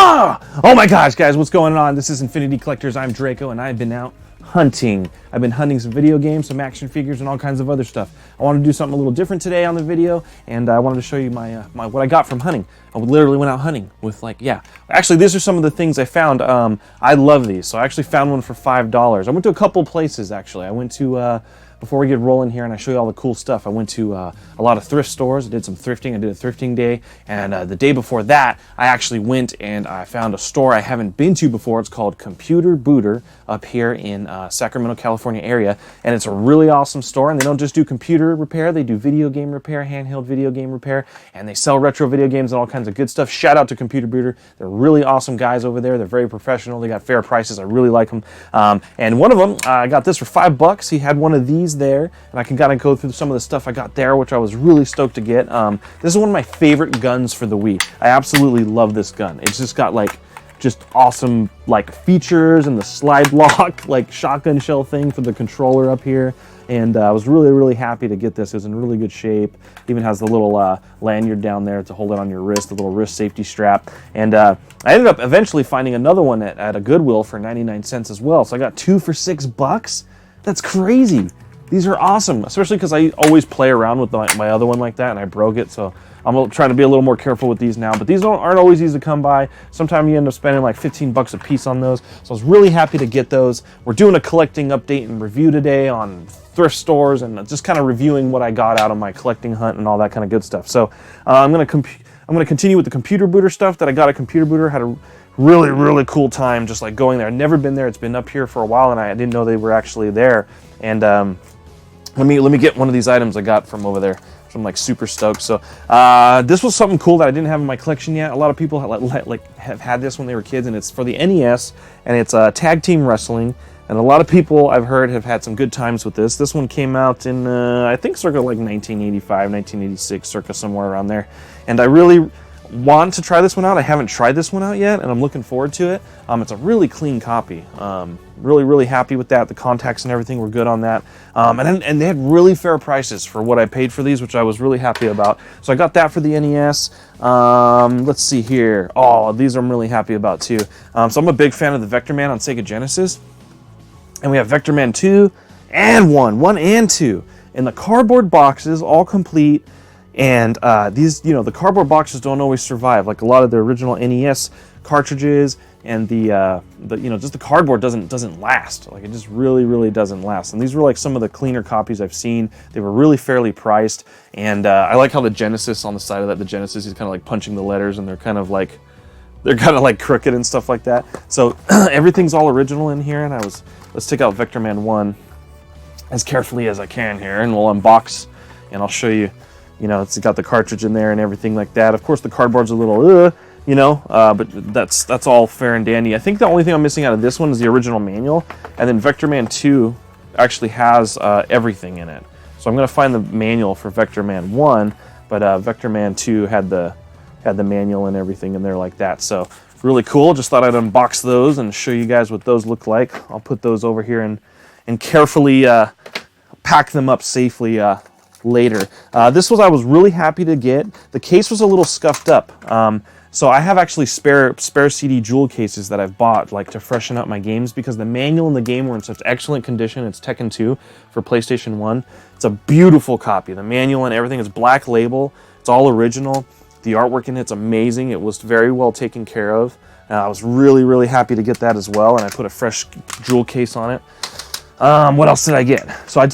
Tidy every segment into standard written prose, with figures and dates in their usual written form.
Oh my gosh, guys, what's going on? This is Infinity Collectors. I'm Draco, and I've been out hunting. I've been hunting some video games, some action figures, and all kinds of other stuff. I wanted to do something a little different today on the video, and I wanted to show you my what I got from hunting. I literally went out hunting with Actually, these are some of the things I found. I love these. So I actually found one for $5. I went to a couple places, actually. I went to... Before we get rolling here and I show you all the cool stuff, I went to a lot of thrift stores. I did some thrifting. I did a thrifting day. And the day before that, I actually went and I found a store I haven't been to before. It's called Computer Booter up here in Sacramento, California area. And it's a really awesome store. And they don't just do computer repair. They do video game repair, handheld video game repair. And they sell retro video games and all kinds of good stuff. Shout out to Computer Booter. They're really awesome guys over there. They're very professional. They got fair prices. I really like them. And one of them, I got this for $5. He had one of these there, and I can kind of go through some of the stuff I got there, which I was really stoked to get. This is one of my favorite guns for the Wii. I absolutely love this gun. It's just got just awesome features and the slide lock shotgun shell thing for the controller up here. And I was really happy to get this. It was in really good shape. It even has the little lanyard down there to hold it on your wrist, the little wrist safety strap. And I ended up eventually finding another one at a Goodwill for 99 cents as well. So I got two for $6. That's crazy. These are awesome, especially because I always play around with my other one like that, and I broke it, so I'm trying to be a little more careful with these now. But these aren't always easy to come by. Sometimes you end up spending like $15 a piece on those, so I was really happy to get those. We're doing a collecting update and review today on thrift stores and just kind of reviewing what I got out of my collecting hunt and all that kind of good stuff. So I'm gonna continue with the Computer Booter stuff that I got at Computer Booter. Had a really cool time just going there. I've never been there. It's been up here for a while, and I didn't know they were actually there. And let me get one of these items I got from over there. So I'm super stoked. So this was something cool that I didn't have in my collection yet. A lot of people have had this when they were kids, and it's for the NES, and it's tag team wrestling. And a lot of people I've heard have had some good times with this. This one came out in I think circa 1985, 1986, circa somewhere around there. And I really want to try this one out. I haven't tried this one out yet, and I'm looking forward to it. It's a really clean copy. Really happy with that. The contacts and everything were good on that. And they had really fair prices for what I paid for these, which I was really happy about. So I got that for the NES. Let's see here. Oh, these I'm really happy about too. So I'm a big fan of the Vector Man on Sega Genesis. And we have Vector Man 2 and 1 and 2. In the cardboard boxes, all complete. And these, the cardboard boxes don't always survive. Like a lot of the original NES cartridges, and just the cardboard doesn't last. It just really doesn't last. And these were some of the cleaner copies I've seen. They were really fairly priced, and I like how the Genesis on the side of that, the Genesis is kind of punching the letters, and they're kind of crooked and stuff like that. So everything's all original in here. And let's take out Vector Man 1 as carefully as I can here, and we'll unbox, and I'll show you. It's got the cartridge in there and everything like that. Of course, the cardboard's a little, but that's all fair and dandy. I think the only thing I'm missing out of this one is the original manual, and then Vector Man 2 actually has everything in it. So I'm going to find the manual for Vector Man 1, but Vector Man 2 had the manual and everything in there like that. So really cool. Just thought I'd unbox those and show you guys what those look like. I'll put those over here and carefully pack them up safely later. I was really happy to get. The case was a little scuffed up. So I have actually spare CD jewel cases that I've bought to freshen up my games, because the manual and the game were in such excellent condition. It's Tekken 2 for PlayStation 1. It's a beautiful copy. The manual and everything is black label. It's all original. The artwork in it's amazing. It was very well taken care of. I was really happy to get that as well, and I put a fresh jewel case on it. What else did I get? So I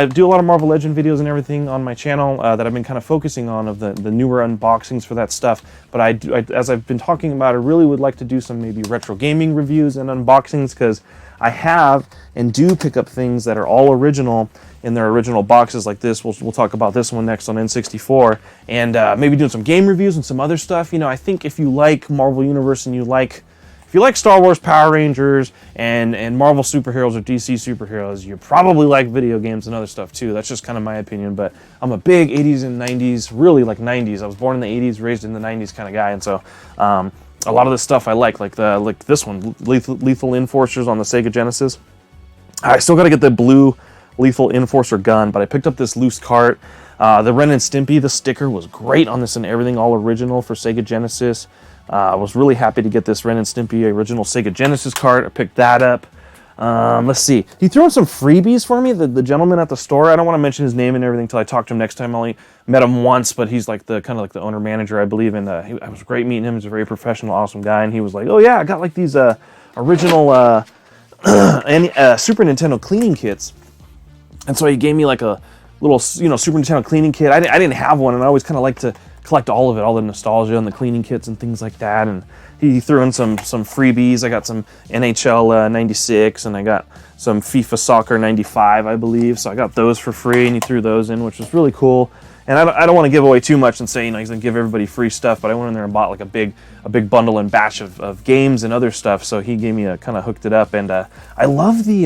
do a lot of Marvel Legend videos and everything on my channel that I've been kind of focusing on, of the newer unboxings for that stuff. But as I've been talking about, I really would like to do some maybe retro gaming reviews and unboxings, because I have and do pick up things that are all original in their original boxes like this. We'll talk about this one next on N64, and maybe doing some game reviews and some other stuff. I think if you like Marvel Universe and if you like Star Wars, Power Rangers, and Marvel superheroes or DC superheroes, you probably like video games and other stuff too. That's just kind of my opinion, but I'm a big 80s and 90s, really 90s. I was born in the 80s, raised in the 90s kind of guy, and so a lot of this stuff I like this one, Lethal Enforcers on the Sega Genesis. I still got to get the blue Lethal Enforcer gun, but I picked up this loose cart. The Ren and Stimpy, the sticker was great on this and everything, all original for Sega Genesis. I was really happy to get this Ren and Stimpy original Sega Genesis cart. I picked that up. Let's see. He threw in some freebies for me, the gentleman at the store. I don't want to mention his name and everything until I talk to him next time. I only met him once, but he's like the kind of like the owner-manager, I believe. And it was great meeting him. He's a very professional, awesome guy. And he was like, oh yeah, I got like these original Super Nintendo cleaning kits. And so he gave me like a little, Super Nintendo cleaning kit. I didn't have one, and I always kind of like to collect all of it, all the nostalgia and the cleaning kits and things like that. And he threw in some freebies. I got some NHL 96, and I got some FIFA Soccer 95, I believe. So I got those for free, and he threw those in, which was really cool. And I don't want to give away too much and say, he's going to give everybody free stuff, but I went in there and bought like a big bundle and batch of games and other stuff. So he gave me kind of hooked it up. And I love the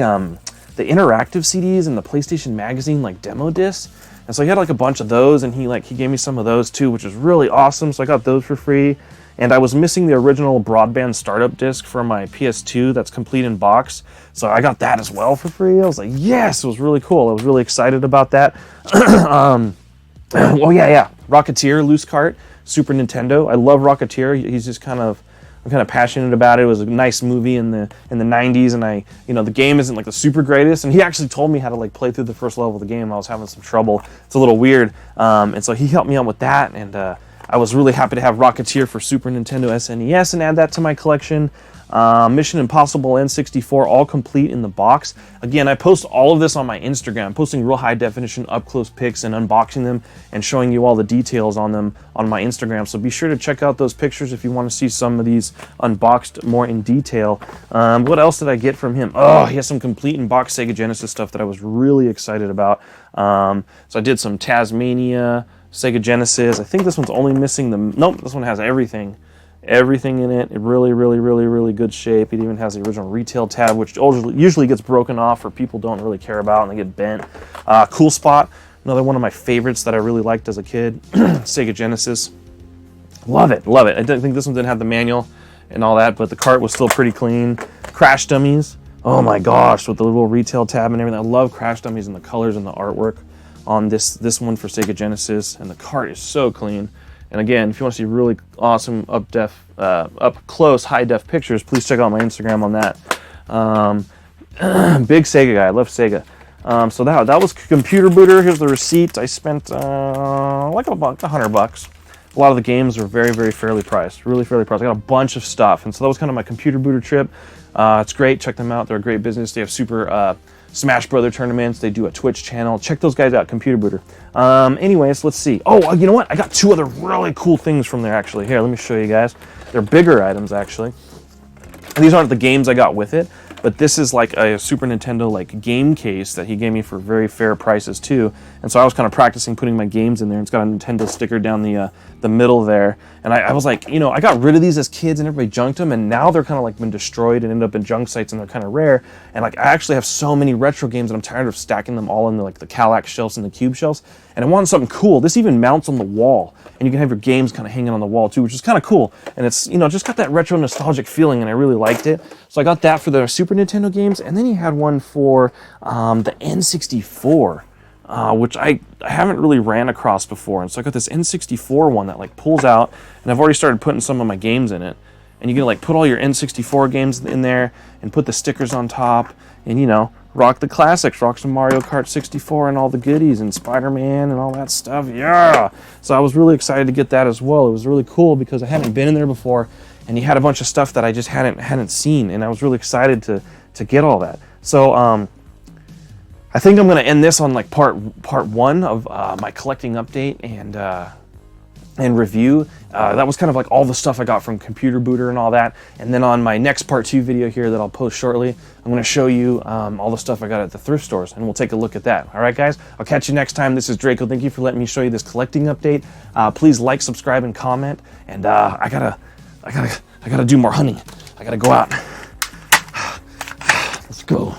interactive CDs and the PlayStation Magazine like demo discs. And so he had like a bunch of those, and he gave me some of those too, which was really awesome. So I got those for free. And I was missing the original broadband startup disc for my PS2 that's complete in box. So I got that as well for free. I was like, yes, it was really cool. I was really excited about that. Well, yeah. Rocketeer, loose cart, Super Nintendo. I love Rocketeer. He's just I'm kind of passionate about it. It was a nice movie in the 90s, and the game isn't like the super greatest. And he actually told me how to like play through the first level of the game. I was having some trouble. It's a little weird. And so he helped me out with that, and I was really happy to have Rocketeer for Super Nintendo SNES and add that to my collection. Mission Impossible N64, all complete in the box. Again, I post all of this on my Instagram. I'm posting real high definition up close pics and unboxing them and showing you all the details on them on my Instagram. So be sure to check out those pictures if you want to see some of these unboxed more in detail. What else did I get from him? Oh, he has some complete in box Sega Genesis stuff that I was really excited about. So I did some Tasmania, Sega Genesis. I think this one's only missing nope, this one has everything in it. Really good shape. It even has the original retail tab, which usually gets broken off or people don't really care about and they get bent. Cool Spot, another one of my favorites that I really liked as a kid. Sega Genesis. Love it. I didn't think this one didn't have the manual and all that, but the cart was still pretty clean. Crash Dummies. Oh my gosh, with the little retail tab and everything. I love Crash Dummies and the colors and the artwork on this one for Sega Genesis, and the cart is so clean. And again, if you want to see really awesome up close, high def pictures, please check out my Instagram on that. Big Sega guy, I love Sega. So that was Computer Booter. Here's the receipt. I spent like about $100. A lot of the games are very fairly priced, really fairly priced. I got a bunch of stuff, and so that was kind of my Computer Booter trip. It's great. Check them out. They're a great business. They have super Smash Brother tournaments. They do a Twitch channel. Check those guys out, Computer Booter. Anyways, let's see. Oh, you know what? I got two other really cool things from there, actually. Here, let me show you guys. They're bigger items, actually. These aren't the games I got with it, but this is like a Super Nintendo like game case that he gave me for very fair prices too. And so I was kind of practicing putting my games in there. It's got a Nintendo sticker down the middle there. And I was like, I got rid of these as kids and everybody junked them, and now they're kind of like been destroyed and ended up in junk sites, and they're kind of rare. And like I actually have so many retro games that I'm tired of stacking them all in the Kallax shelves and the Cube shelves. And I wanted something cool. This even mounts on the wall, and you can have your games kind of hanging on the wall too, which is kind of cool. And it's just got that retro nostalgic feeling, and I really liked it. So I got that for the Super Nintendo games, and then he had one for the N64, which I haven't really ran across before. And so I got this N64 one that like pulls out, and I've already started putting some of my games in it. And you can like put all your N64 games in there and put the stickers on top, and rock the classics, rock some Mario Kart 64 and all the goodies, and Spider-Man and all that stuff. Yeah! So I was really excited to get that as well. It was really cool because I hadn't been in there before, and he had a bunch of stuff that I just hadn't seen, and I was really excited to get all that. So I think I'm going to end this on like part one of my collecting update and review. That was kind of like all the stuff I got from Computer Booter and all that. And then on my next part 2 video here that I'll post shortly, I'm going to show you all the stuff I got at the thrift stores, and we'll take a look at that. All right, guys? I'll catch you next time. This is Draco. Thank you for letting me show you this collecting update. Please like, subscribe, and comment. And I gotta do more hunting. I gotta go out. Let's go.